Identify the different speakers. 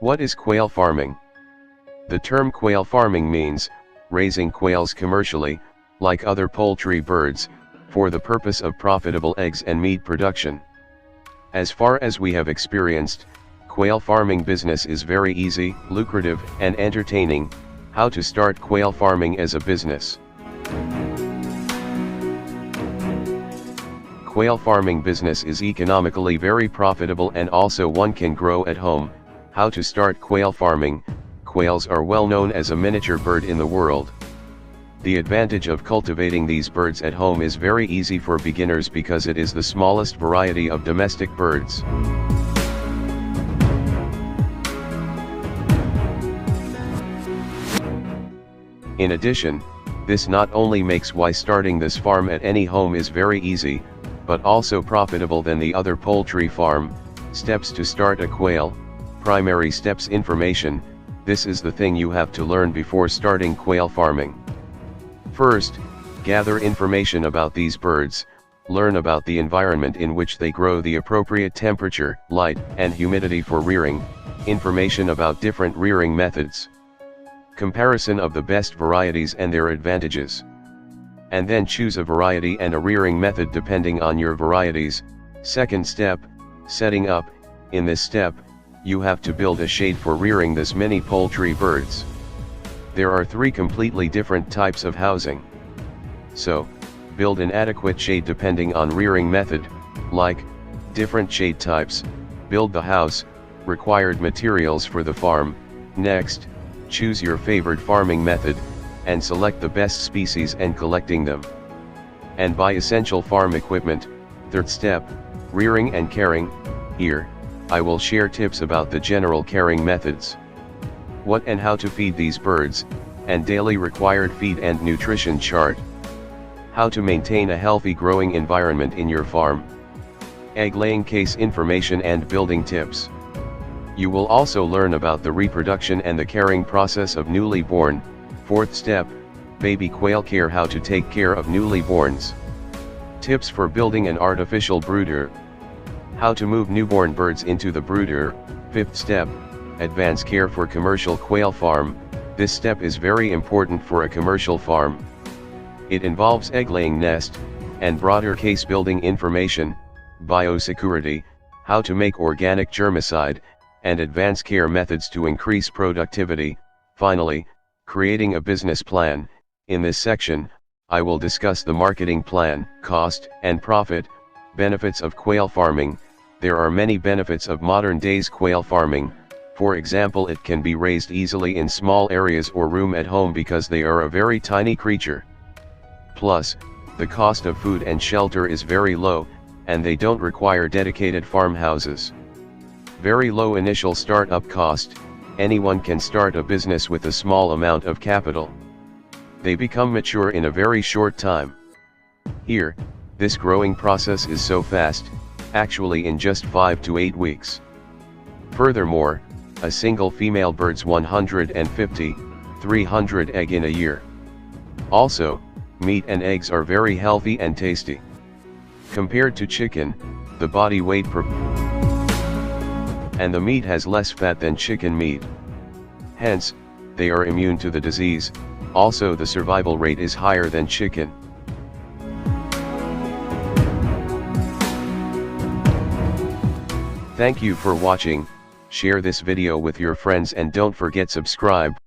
Speaker 1: What is quail farming? The term quail farming means raising quails commercially, like other poultry birds, for the purpose of profitable eggs and meat production. As far as we have experienced, quail farming business is very easy, lucrative, and entertaining. How to start quail farming as a business? Quail farming business is economically very profitable and also one can grow at home. How to start quail farming? Quails are well known as a miniature bird in the world. The advantage of cultivating these birds at home is very easy for beginners because it is the smallest variety of domestic birds. In addition, this not only makes why starting this farm at any home is very easy, but also profitable than the other poultry farm. Steps to start a quail. Primary steps information. This is the thing you have to learn before starting quail farming. First, gather information about these birds, learn about the environment in which they grow, the appropriate temperature, light, and humidity for rearing, information about different rearing methods, comparison of the best varieties and their advantages. And then choose a variety and a rearing method depending on your varieties. Second step, setting up. In this step, you have to build a shade for rearing this many poultry birds. There are 3 completely different types of housing. So, build an adequate shade depending on rearing method, like different shade types. Build the house, required materials for the farm. Next, choose your favored farming method, and select the best species and collecting them. And buy essential farm equipment. Third step, rearing and caring. Here, I will share tips about the general caring methods, what and how to feed these birds, and daily required feed and nutrition chart. How to maintain a healthy growing environment in your farm. Egg laying case information and building tips. You will also learn about the reproduction and the caring process of newly born. Fourth step, baby quail care. How to take care of newly borns. Tips for building an artificial brooder. How to move newborn birds into the brooder. Fifth step, advanced care for commercial quail farm. This step is very important for a commercial farm. It involves egg laying nest, and broader case building information, biosecurity, how to make organic germicide, and advanced care methods to increase productivity. Finally, creating a business plan. In this section, I will discuss the marketing plan, cost and profit, benefits of quail farming. There are many benefits of modern days quail farming. For example, it can be raised easily in small areas or room at home because they are a very tiny creature. Plus, the cost of food and shelter is very low, and they don't require dedicated farmhouses. Very low initial startup cost. Anyone can start a business with a small amount of capital. They become mature in a very short time. Here, this growing process is so fast, actually in just 5 to 8 weeks. Furthermore, a single female birds 150–300 egg in a year. Also, meat and eggs are very healthy and tasty. Compared to chicken, the body weight per and the meat has less fat than chicken meat. Hence, they are immune to the disease. Also, the survival rate is higher than chicken. Thank you for watching. Share this video with your friends and don't forget subscribe.